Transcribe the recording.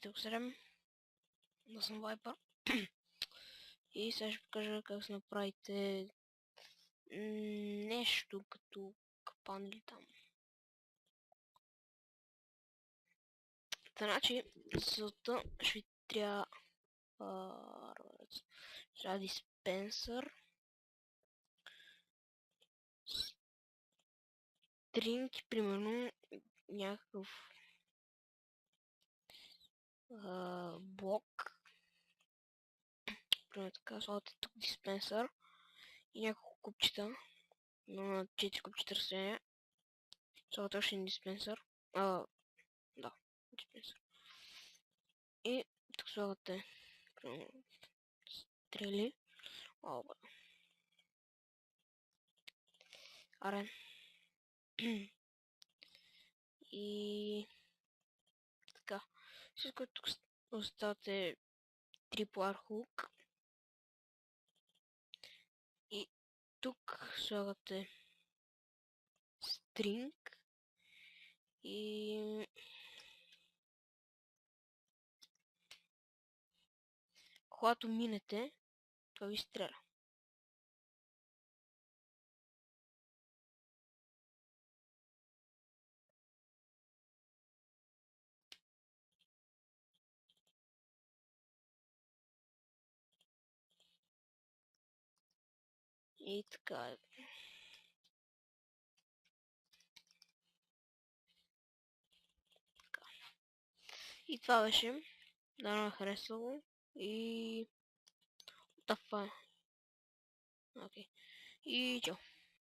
Здравейте, го 7. Да съм Вайпър. И сега ще покажа как се направите нещо като капан или там. Значи, целта ще ви трябва диспенсър, стринг, примерно някакъв блок. Примерно така, слагате тук диспенсър и няколко купчета, на 4 купчета разстояние. Слагате още един диспенсър. Да, диспенсър. И тук слагате стрели. Арен. И така. Всичко тук оставате трипуар хук. И тук слагате стринг. И когато минете, това ви стреля. И така. И това беше. Да, харесало. И... Окей. И чао.